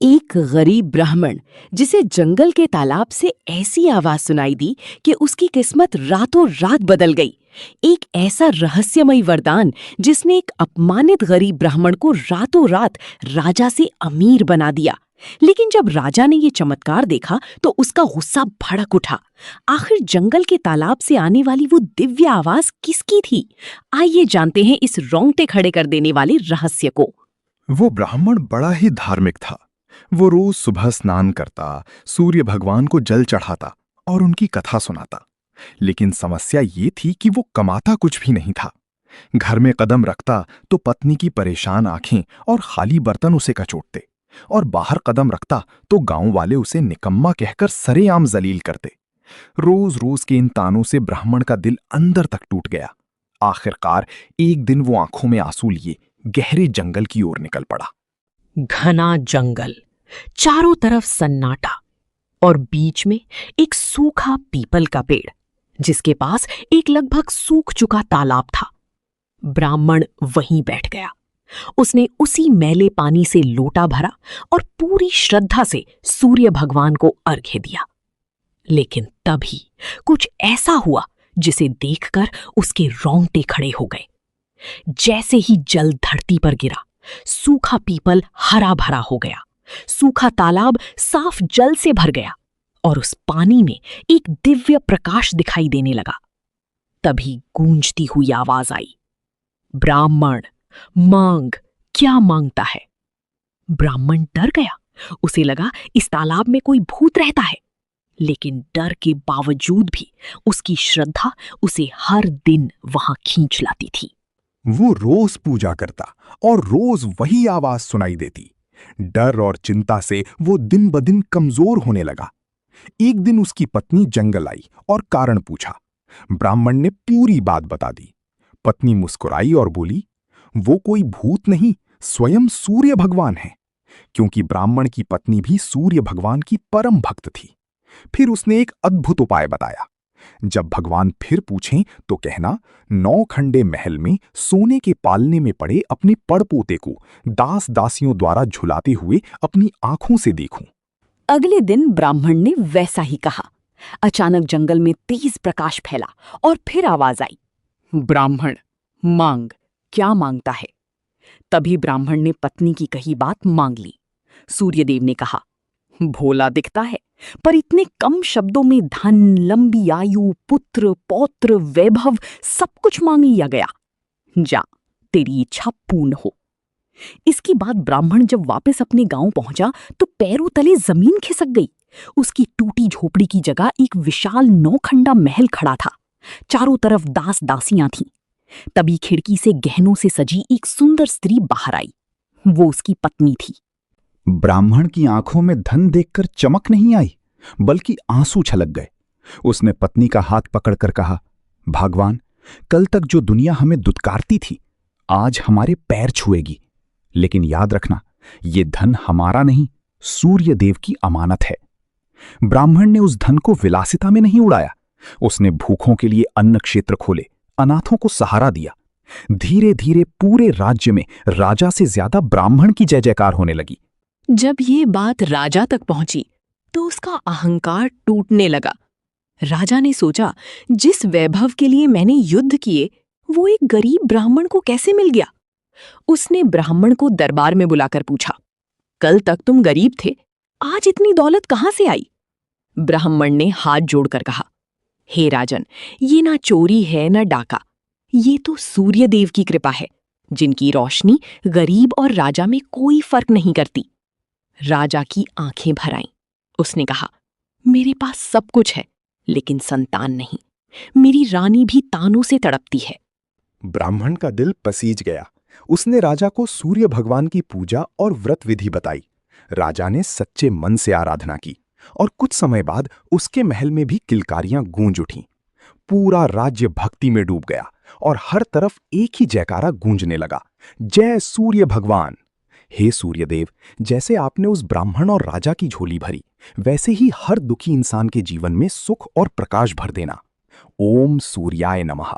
एक गरीब ब्राह्मण जिसे जंगल के तालाब से ऐसी आवाज सुनाई दी कि उसकी किस्मत रातों रात बदल गई। एक ऐसा रहस्यमयी वरदान जिसने एक अपमानित गरीब ब्राह्मण को रातों रात राजा से अमीर बना दिया। लेकिन जब राजा ने ये चमत्कार देखा तो उसका गुस्सा भड़क उठा। आखिर जंगल के तालाब से आने वाली वो दिव्य आवाज किसकी थी? आइए जानते हैं इस रोंगटे खड़े कर देने वाले रहस्य को। वो ब्राह्मण बड़ा ही धार्मिक था। वो रोज सुबह स्नान करता, सूर्य भगवान को जल चढ़ाता और उनकी कथा सुनाता। लेकिन समस्या ये थी कि वो कमाता कुछ भी नहीं था। घर में कदम रखता तो पत्नी की परेशान आंखें और खाली बर्तन उसे कचोटते, और बाहर कदम रखता तो गांव वाले उसे निकम्मा कहकर सरेआम जलील करते। रोज रोज के इन तानों से ब्राह्मण का दिल अंदर तक टूट गया। आखिरकार एक दिन वो आंखों में आंसू लिए गहरे जंगल की ओर निकल पड़ा। घना जंगल, चारों तरफ सन्नाटा और बीच में एक सूखा पीपल का पेड़ जिसके पास एक लगभग सूख चुका तालाब था। ब्राह्मण वहीं बैठ गया। उसने उसी मैले पानी से लोटा भरा और पूरी श्रद्धा से सूर्य भगवान को अर्घ्य दिया। लेकिन तभी कुछ ऐसा हुआ जिसे देखकर उसके रोंगटे खड़े हो गए। जैसे ही जल धरती पर गिरा, सूखा पीपल हरा भरा हो गया, सूखा तालाब साफ जल से भर गया और उस पानी में एक दिव्य प्रकाश दिखाई देने लगा। तभी गूंजती हुई आवाज आई, ब्राह्मण मांग, क्या मांगता है? ब्राह्मण डर गया। उसे लगा इस तालाब में कोई भूत रहता है। लेकिन डर के बावजूद भी उसकी श्रद्धा उसे हर दिन वहां खींच लाती थी। वो रोज पूजा करता और रोज वही आवाज सुनाई देती। डर और चिंता से वो दिन ब दिन कमजोर होने लगा। एक दिन उसकी पत्नी जंगल आई और कारण पूछा। ब्राह्मण ने पूरी बात बता दी। पत्नी मुस्कुराई और बोली, वो कोई भूत नहीं, स्वयं सूर्य भगवान है। क्योंकि ब्राह्मण की पत्नी भी सूर्य भगवान की परम भक्त थी। फिर उसने एक अद्भुत उपाय बताया। जब भगवान फिर पूछें तो कहना, 9 खंडे महल में सोने के पालने में पड़े अपने पड़पोते को दास दासियों द्वारा झुलाते हुए अपनी आंखों से देखूं। अगले दिन ब्राह्मण ने वैसा ही कहा। अचानक जंगल में तेज प्रकाश फैला और फिर आवाज आई, ब्राह्मण मांग, क्या मांगता है? तभी ब्राह्मण ने पत्नी की कही बात मांग ली। सूर्यदेव ने कहा, भोला दिखता है, पर इतने कम शब्दों में धन, लंबी आयु, पुत्र, पौत्र, वैभव सब कुछ मांग लिया गया। जा, तेरी इच्छा पूर्ण हो। इसके बाद ब्राह्मण जब वापस अपने गांव पहुंचा तो पैरों तले जमीन खिसक गई। उसकी टूटी झोपड़ी की जगह एक विशाल 9 खंडा महल खड़ा था। चारों तरफ दास दासियां थीं। तभी खिड़की से गहनों से सजी एक सुंदर स्त्री बाहर आई। वो उसकी पत्नी थी। ब्राह्मण की आंखों में धन देखकर चमक नहीं आई, बल्कि आंसू छलक गए। उसने पत्नी का हाथ पकड़कर कहा, भगवान, कल तक जो दुनिया हमें दुत्कारती थी, आज हमारे पैर छुएगी। लेकिन याद रखना, ये धन हमारा नहीं, सूर्य देव की अमानत है। ब्राह्मण ने उस धन को विलासिता में नहीं उड़ाया। उसने भूखों के लिए अन्न क्षेत्र खोले, अनाथों को सहारा दिया। धीरे धीरे पूरे राज्य में राजा से ज्यादा ब्राह्मण की जय जयकार होने लगी। जब ये बात राजा तक पहुंची तो उसका अहंकार टूटने लगा। राजा ने सोचा, जिस वैभव के लिए मैंने युद्ध किए वो एक गरीब ब्राह्मण को कैसे मिल गया? उसने ब्राह्मण को दरबार में बुलाकर पूछा, कल तक तुम गरीब थे, आज इतनी दौलत कहां से आई? ब्राह्मण ने हाथ जोड़कर कहा, हे राजन, ये ना चोरी है ना डाका, ये तो सूर्यदेव की कृपा है, जिनकी रोशनी गरीब और राजा में कोई फर्क नहीं करती। राजा की आंखें भर आईं। उसने कहा, मेरे पास सब कुछ है, लेकिन संतान नहीं। मेरी रानी भी तानों से तड़पती है। ब्राह्मण का दिल पसीज गया। उसने राजा को सूर्य भगवान की पूजा और व्रत विधि बताई। राजा ने सच्चे मन से आराधना की और कुछ समय बाद उसके महल में भी किलकारियां गूंज उठीं। पूरा राज्य भक्ति में डूब गया और हर तरफ एक ही जयकारा गूंजने लगा, जय सूर्य भगवान। हे सूर्यदेव, जैसे आपने उस ब्राह्मण और राजा की झोली भरी, वैसे ही हर दुखी इंसान के जीवन में सुख और प्रकाश भर देना। ओम सूर्याय नमः।